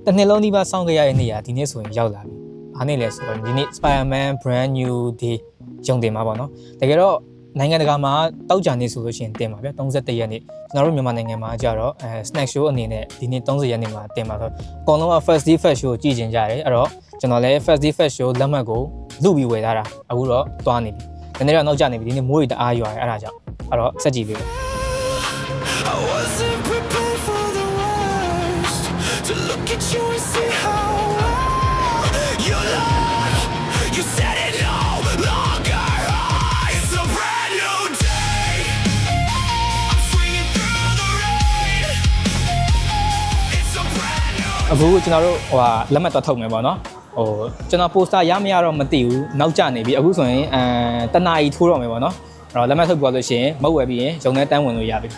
တနှစ်လုံးဒီမှာစောင့်ကြရတဲ့နေရာဒီနေ့ဆိုရင်ရောက်လာပြီ။ဘာနဲ့လဲဆိုတော့ဒီနေ့ Spider-Man brand new day ရုံတင်မှာပေါ့နော်။တကယ်တော့နိုင်ငံတကာမှာတောက်ကြနေဆိုလို့ရှိရင်တင်ပါဗျာ31ရက်နေ့ကျွန်တော်တို့မြန်မာနိုင်ငံမှာကြတော့snack show အနေနဲ့ဒီနေ့30ရက်နေ့မှာတင်ပါတော့အကုန်လုံးက first day first show ကြည့်ကြင်ကြတယ်အဲ့တော့ကျွန်တော်လည်း first day first show လက်မှတ်ကိုလုပြီးဝယ်ထားတာအခုတော့သွားနေပြီ။ဒီနေ့တော့နောက်ကျနေပြီဒီနေ့မိုးရီတအားရွာတယ်အဲ့ဒါကြောင့်အဲ့တော့ဆက်ကြည့်ပေးမယ်To look at you and see how you look. You said it no longer. It's a brand new day. I'm swinging through the rain. It's a brand new. အခုကျွန်တော်တို့လက်မှတ်တော့ထုတ်မယ်ပေါ့နော်ကျွန်တော်ပိုစတာရမရတော့မသိဘူးနောက်ကျနေပြီအခုဆိုရင်တနာရီထိုးတော့မယ်ပေါ့နော်အဲ့တော့လက်မှတ်ထုတ်ပြောလို့ရှိရင်မဟုတ်ဝယ်ပြီးရင်ရုံထဲတန်းဝင်လို့ရပြီ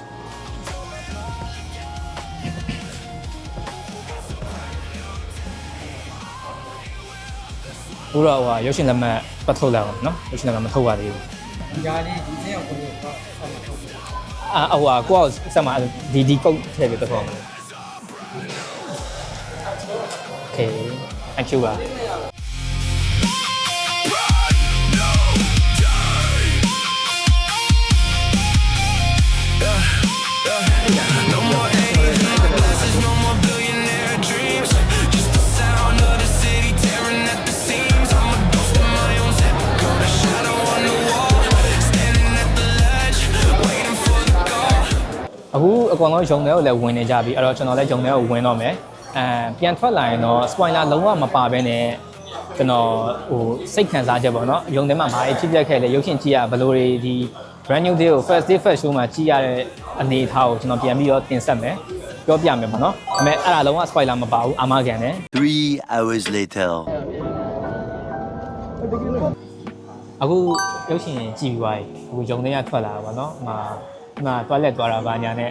ဘူးတော့ရုပ်ရှင်လက်မှတ်ပတ်ထုတ်လိုက်အောင်နော်ရုပ်ရှင်လက်မှတ်မထုတ်ပါသေးဘူးဒီကားလေးဒီစက်ရောက်ကိုတော့ဆက်မထုတ်ဘူးကိုကဆက်မှာဒီကုတ်ထည့်ပြီးတော့ထုတ်မယ်โอเค thank you ပါအခုအကောင်လုံးရုံထဲကိုလည်းဝင်နေကြပြီအဲ့တော့ကျွန်တော်လည်းရုံထဲကိုဝင်တော့မယ်ပြန်ထွက်လာရင်တော့ spoiler လုံးဝမပါဘဲနဲ့ကျွန်တော်စိတ်ခံစားချက်ပေါ့နော်ရုံထဲမှာဘာဖြစ်ပျက်ခဲ့လဲရုပ်ရှင်ကြည့်ရဘယ်လိုတွေဒီ brand new day ကို first day first show မှာကြည့်ရတဲ့အနေအထားကိုကျွန်တော်ပြန်ပြီးတော့တင်ဆက်မယ်ပြောပြမယ်ပေါ့နော်ဒါပေမဲ့အဲ့ဒါလုံးဝ spoiler မပါဘူးအာမခံတယ် 3 hours later အခုရုပ်ရှင်ကြည့်ပြီးသွားပြီအခုရုံထဲကထွက်လာတာပေါ့နော်ဒီမှာတွားလက်သွားတာဗာညာနဲ့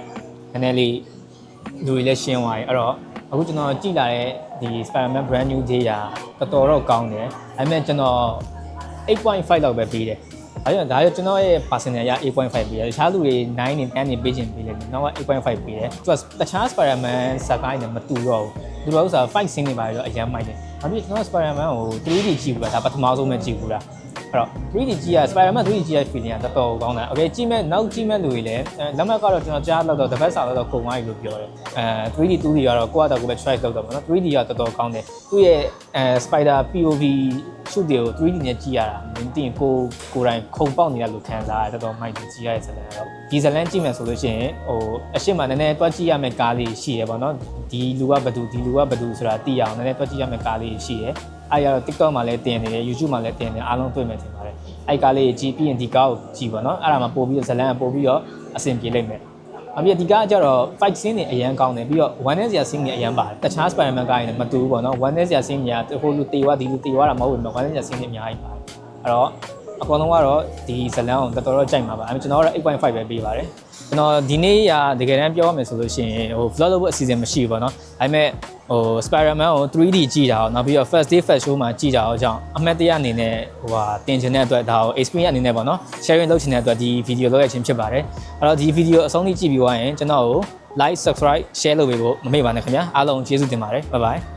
နည်းနည်းလေးလူတွေလည်းရှင်းသွားပြီအဲ့တော့အခုကျွန်တော်ကြည့်လာတဲ့ဒီ Spider-Man brand new day ကတော်တော့ကောင်းတယ်ဒါပေမဲ့ကျွန်တော် 8.5 လောက်ပဲပေးတယ်ဒါကြောင့်ကျွန်တော်ရဲ့ personal ရ 8.5 ပေးတယ်တခြားလူတွေ9နဲ့10နဲ့ပေးချင်ပေးတယ်နောက်က 8.5 ပေးတယ်သူကတခြား Spider-Man ဇာတ်ကားနဲ့မတူတော့ဘူးသူတို့ဥစ္စာ fight scene တွေပါတော့အရင်မိုက်တယ်ဒါပြီးကျွန်တော် Spider-Man ကို 3D ကြည့်ဘူးလားဒါပထမဆုံးပဲကြည့်ဘူးလားအဲ့တော့ 3D ကြည့်ရ Spider-Man 3D ကြည့်ရ feeling ကတော်တော်ကောင်းတယ် okay ကြည့်မဲ့နောက်ကြည့်မဲ့လူတွေလည်းလက်မှတ်ကတော့ကျွန်တော်ကြားတော့တစ်ပတ်စာတော့ကုန်သွားပြီလို့ပြောတယ်3D 2D ကတော့ကိုယ့်အတော့ကိုပဲ choice လုပ်တော့မှာနော် 3D ကတော်တော်ကောင်းတယ်သူ့ရဲ့Spider POV shoot တွေကို 3D နဲ့ကြည့်ရတာမင်းတင်ကိုယ်တိုင်ခုံပေါက်နေတာလို့ခံစားရတယ်တော်တော်မိုက်တယ်ကြည့်ရတဲ့ဇာတ်လမ်းတော့ဒီဇာတ်လမ်းကြည့်မယ်ဆိုလို့ရှိရင်အရှိမနည်းနည်းတွက်ကြည့်ရမယ့်ကားလေးရှိရပေါ့နော်ဒီလူကဘယ်သူဒီလူကဘယ်သူဆိုတာသိရအောင်နည်းနည်းတွက်ကြည့်ရမယ့်ကားလေးရှိရအဲ့ရတော့ TikTok မှာလည်းတင်နေတယ် YouTube မှာလည်းတင်နေအားလုံးတွေ့မယ်ထင်ပါတယ်အဲ့ကားလေးကြည့်ပြီးရင်ဒီကားကိုကြည့်ပါနော်အဲ့ဒါမှပို့ပြီးတော့ဇလန်ကပို့ပြီးတော့အဆင်ပြေလိမ့်မယ်အပြင်ဒီကားကျတော့ fight scene တွေအရန်ကောင်းတယ်ပြီးတော့ one day ဆရာ scene တွေအရန်ပါတယ်တခြား Spider-Man ကားတွေနဲ့မတူဘူးပေါ့နော် one day ဆရာ scene တွေကဟိုလူတေဝါဒီလူတေဝါတာမဟုတ်ဘူးနော် one day ဆရာ scene တွေအများကြီးပါတယ်အဲ့တော့အကောင်လုံးကတော့ဒီဇလန်ကိုတော်တော်ကြိုက်မှာပါကျွန်တော်ကတော့ 8.5 ပဲပေးပါတယ်ကျွန်တော်ဒီနေ့တကယ်တမ်းပြောရမယ်ဆိုလို့ရှိရင်vlog လုပ်ဖို့အစီအစဉ်မရှိဘူးပေါ့နော်ဒါပေမဲ့Spider-Man ကို 3D ကြည့်တာအောင်နောက်ပြီးတော့ first day first show မှာကြည့်ကြအောင်ကြောင့်အမှတ်တရအနေနဲ့တင်ချင်တဲ့အတွက်ဒါကို experience အနေနဲ့ပေါ့နော် sharing လုပ်ချင်တဲ့အတွက်ဒီ video လုပ်ရခြင်းဖြစ်ပါတယ်အဲ့တော့ဒီ video အဆုံးထိကြည့်ပြီးသွားရင်ကျွန်တော်ကို like subscribe share လုပ်ပေးဖို့မမေ့ပါနဲ့ခင်ဗျာအားလုံးကျေးဇူးတင်ပါတယ် bye bye